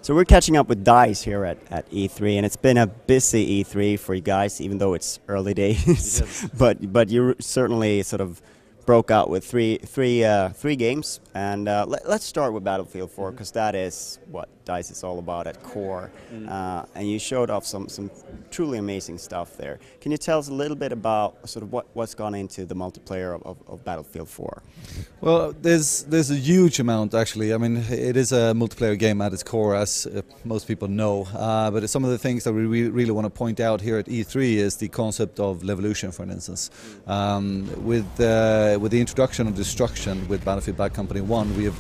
So we're catching up with DICE here at E3, and it's been a busy E3 for you guys, even though it's early days. Yes. but you certainly sort of broke out with three games, and let's start with Battlefield 4, because that is what DICE is all about at core. And you showed off some truly amazing stuff there. Can you tell us a little bit about sort of what's gone into the multiplayer of Battlefield 4? Well, there's a huge amount actually. I mean, it is a multiplayer game at its core, as most people know. But some of the things that we really want to point out here at E3 is the concept of Levolution, for instance. With the introduction of destruction with Battlefield Bad Company 1, we have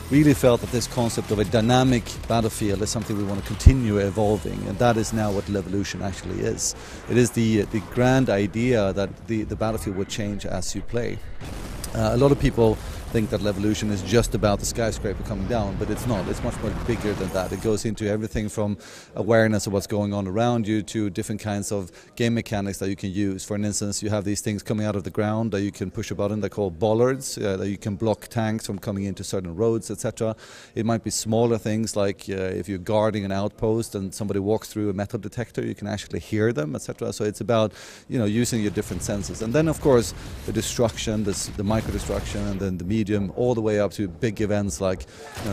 really felt that this concept of a dynamic battlefield is something we want to continue evolving, and that is now what Levolution actually is. It is the grand idea that the battlefield would change as you play. A lot of people think that Levolution is just about the skyscraper coming down, but it's not. It's much more bigger than that. It goes into everything from awareness of what's going on around you to different kinds of game mechanics that you can use. For instance, you have these things coming out of the ground that you can push a button. They're called bollards, that you can block tanks from coming into certain roads, etc. It might be smaller things like if you're guarding an outpost and somebody walks through a metal detector, you can actually hear them, etc. So it's about using your different senses. And then of course the destruction, the micro destruction, and then the medium, all the way up to big events like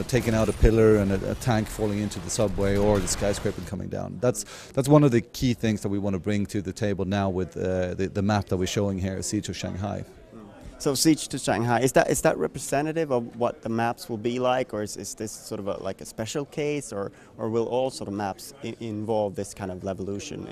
taking out a pillar and a tank falling into the subway, or the skyscraper coming down. That's one of the key things that we want to bring to the table now with the map that we're showing here, Siege of Shanghai. So Siege to Shanghai, is that representative of what the maps will be like, or is this sort of like a special case, or will all sort of maps involve this kind of Levolution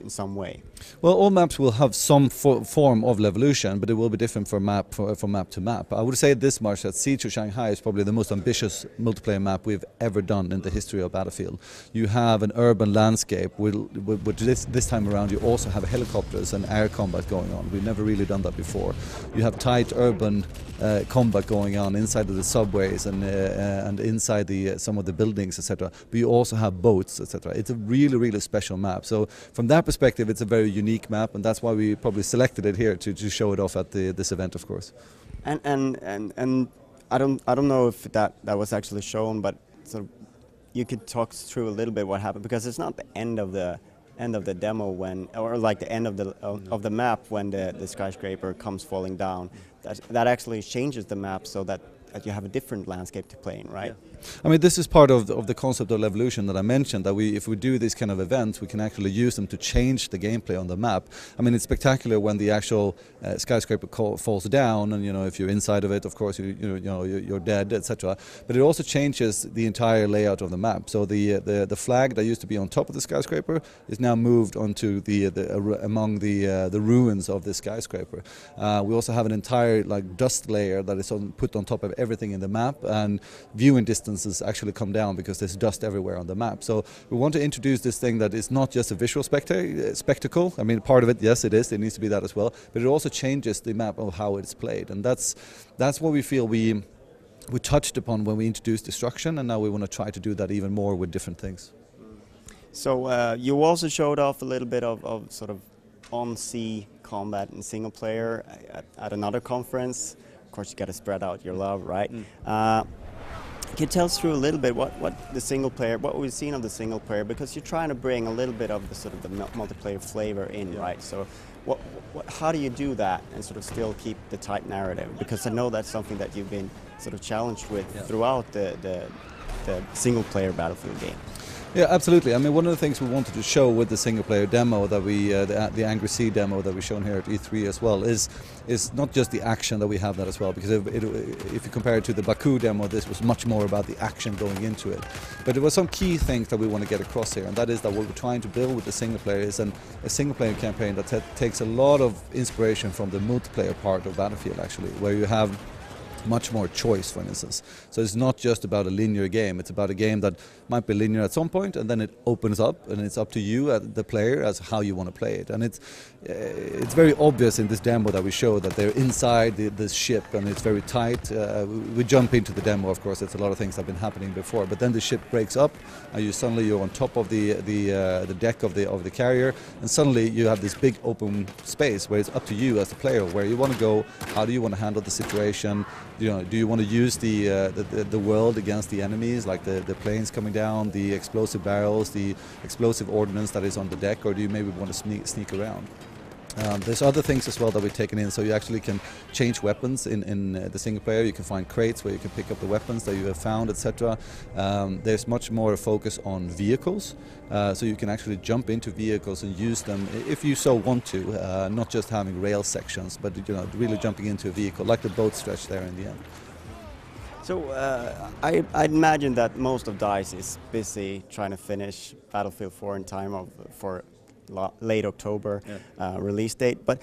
in some way? Well, all maps will have some form of Levolution, but it will be different from map to map. I would say this much, that Siege of Shanghai is probably the most ambitious multiplayer map we've ever done in the history of Battlefield. You have an urban landscape with this time around you also have helicopters and air combat going on. We've never really done that before. You have tight urban combat going on inside of the subways and inside some of the buildings, etc. But you also have boats, etc. It's a really special map. So from that perspective, it's a very unique map, and that's why we probably selected it here to show it off at this event, of course. And I don't know if that was actually shown, but sort of you could talk through a little bit what happened, because it's not the end of the demo or like the end of the map when the skyscraper comes falling down. That actually changes the map so that you have a different landscape to play in, right? Yeah. I mean, this is part of the concept of Levolution that I mentioned, that if we do these kind of events, we can actually use them to change the gameplay on the map. I mean, it's spectacular when the actual skyscraper falls down, and if you're inside of it, of course, you're dead, etc. But it also changes the entire layout of the map. So the flag that used to be on top of the skyscraper is now moved onto among the ruins of the skyscraper. We also have an entire dust layer that is put on top of everything in the map, and viewing distances actually come down because there's dust everywhere on the map. So we want to introduce this thing that is not just a visual spectacle. I mean, part of it, yes, it is. It needs to be that as well. But it also changes the map of how it's played, and that's what we feel we touched upon when we introduced destruction, and now we want to try to do that even more with different things. So you also showed off a little bit of sort of on-sea combat in single player at another conference. Of course, you got to spread out your love, right? Can you tell us through a little bit what we've seen of the single player, because you're trying to bring a little bit of the sort of the multiplayer flavor in, right? So how do you do that and sort of still keep the tight narrative? Because I know that's something that you've been sort of challenged with throughout the single player Battlefield game. Yeah, absolutely. I mean, one of the things we wanted to show with the single-player demo that the Angry Sea demo that we've shown here at E3 as well, is not just the action that we have that as well. Because if you compare it to the Baku demo, this was much more about the action going into it. But there were some key things that we want to get across here, and that is that what we're trying to build with the single-player is a single-player campaign that takes a lot of inspiration from the multiplayer part of Battlefield, actually, where you have much more choice, for instance. So it's not just about a linear game, it's about a game that might be linear at some point, and then it opens up, and it's up to you, the player, as how you want to play it. And it's very obvious in this demo that we show that they're inside this ship, and it's very tight. We jump into the demo, of course, it's a lot of things that have been happening before, but then the ship breaks up, and you're on top of the deck of the carrier, and suddenly you have this big open space where it's up to you as the player where you want to go, how do you want to handle the situation, do you want to use the world against the enemies, like the planes coming down, the explosive barrels, the explosive ordnance that is on the deck, or do you maybe want to sneak around? There's other things as well that we've taken in, so you actually can change weapons in the single player. You can find crates where you can pick up the weapons that you have found, etc. There's much more a focus on vehicles, so you can actually jump into vehicles and use them if you so want to, not just having rail sections, but really jumping into a vehicle, like the boat stretch there in the end. So I'd imagine that most of DICE is busy trying to finish Battlefield 4 in time for late October release date, but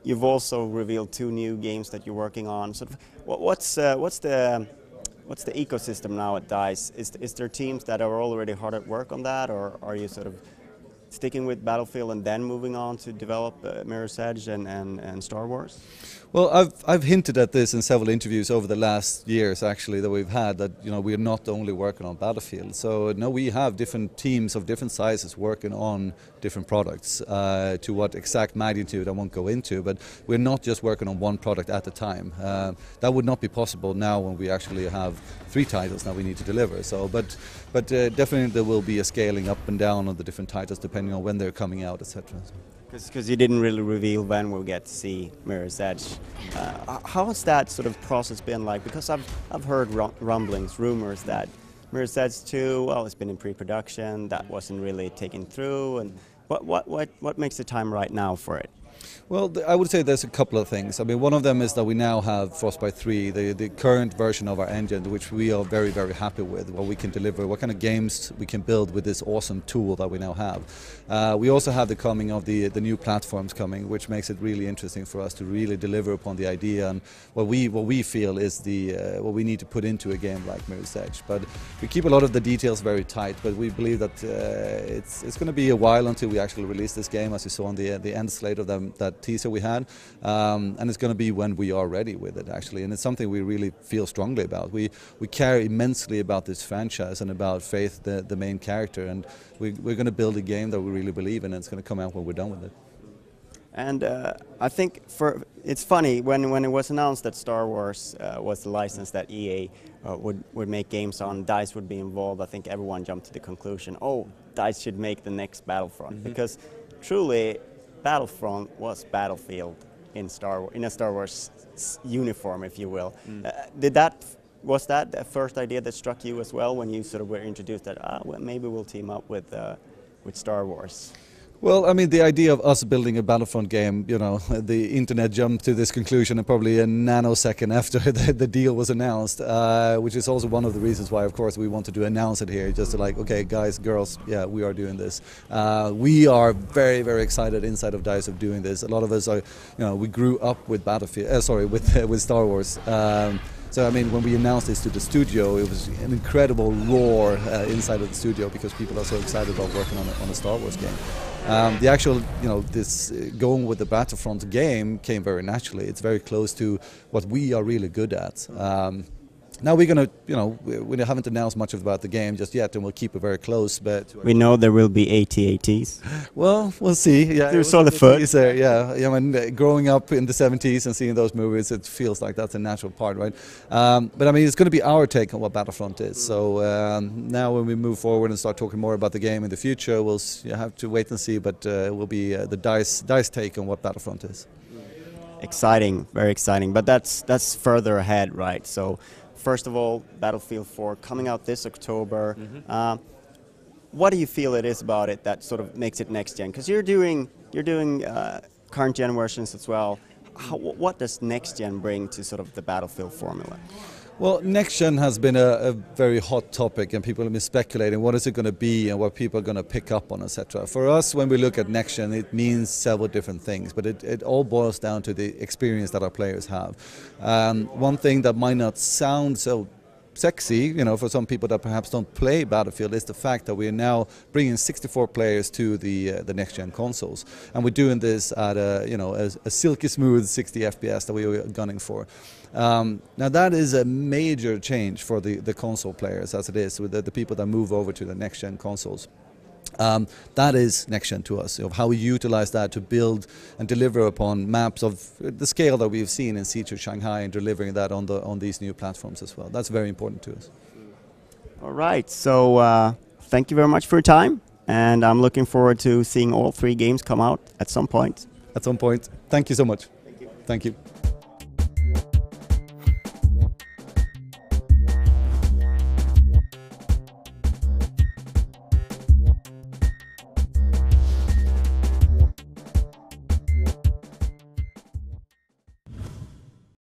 you've also revealed 2 new games that you're working on. Sort of, what's the ecosystem now at DICE? Is there teams that are already hard at work on that, or are you sort of sticking with Battlefield and then moving on to develop Mirror's Edge and Star Wars? Well, I've hinted at this in several interviews over the last years, actually, that we've had, that we're not only working on Battlefield. So no, we have different teams of different sizes working on different products. To what exact magnitude I won't go into, but we're not just working on one product at a time. That would not be possible now when we actually have 3 titles that we need to deliver. So, but definitely there will be a scaling up and down on the different titles depending on when they're coming out, etc. Because you didn't really reveal when we'll get to see Mirror's Edge. How has that sort of process been like? Because I've heard rumblings, rumors that Mirror's Edge 2, well, it's been in pre-production, that wasn't really taken through, and what makes the time right now for it? Well, I would say there's a couple of things. I mean, one of them is that we now have Frostbite 3, the current version of our engine, which we are very, very happy with, what we can deliver, what kind of games we can build with this awesome tool that we now have. We also have the coming of the new platforms coming, which makes it really interesting for us to really deliver upon the idea and what we feel is what we need to put into a game like Mirror's Edge. But we keep a lot of the details very tight, but we believe that it's going to be a while until we actually release this game, as you saw on the end slate of that teaser we had, and it's going to be when we are ready with it, actually, and it's something we really feel strongly about. We care immensely about this franchise and about Faith, the main character, and we're going to build a game that we really believe in, and it's going to come out when we're done with it. And I think it's funny, when it was announced that Star Wars was the license that EA would make games on, DICE would be involved, I think everyone jumped to the conclusion, oh, DICE should make the next Battlefront, because truly Battlefront was Battlefield in a Star Wars uniform, if you will. Was that the first idea that struck you as well when you sort of were introduced that well, maybe we'll team up with Star Wars? Well, I mean, the idea of us building a Battlefront game, the internet jumped to this conclusion probably a nanosecond after the deal was announced, which is also one of the reasons why, of course, we wanted to announce it here, just to like, okay, guys, girls, yeah, we are doing this. We are very, very excited inside of DICE of doing this. A lot of us are, we grew up with with Star Wars. So I mean, when we announced this to the studio, it was an incredible roar inside of the studio because people are so excited about working on a Star Wars game. The actual, this going with the Battlefront game came very naturally. It's very close to what we are really good at. Now we're going to, we haven't announced much about the game just yet, and we'll keep it very close. But we know there will be AT-ATs. Well, we'll see. Yeah, you saw the foot. Yeah, I mean, growing up in the 70s and seeing those movies, it feels like that's a natural part, right? But I mean, it's going to be our take on what Battlefront is. So now when we move forward and start talking more about the game in the future, we'll have to wait and see. But it will be the DICE take on what Battlefront is. Exciting, very exciting. But that's further ahead, right? So. First of all, Battlefield 4 coming out this October. What do you feel it is about it that sort of makes it next gen? Because you're doing current gen versions as well. What does next gen bring to sort of the Battlefield formula? Well, next gen has been a very hot topic, and people have been speculating what is it going to be and what people are going to pick up on, etc. For us, when we look at next gen, it means several different things, but it all boils down to the experience that our players have. One thing that might not sound so sexy, for some people that perhaps don't play Battlefield, is the fact that we are now bringing 64 players to the next-gen consoles, and we're doing this at a silky smooth 60 FPS that we were gunning for. Now that is a major change for the console players, as it is with the people that move over to the next-gen consoles. That is next gen to us, of how we utilize that to build and deliver upon maps of the scale that we've seen in Siege of Shanghai, and delivering that on these new platforms as well. That's very important to us. All right, so thank you very much for your time, and I'm looking forward to seeing all 3 games come out at some point. At some point. Thank you so much. Thank you. Thank you.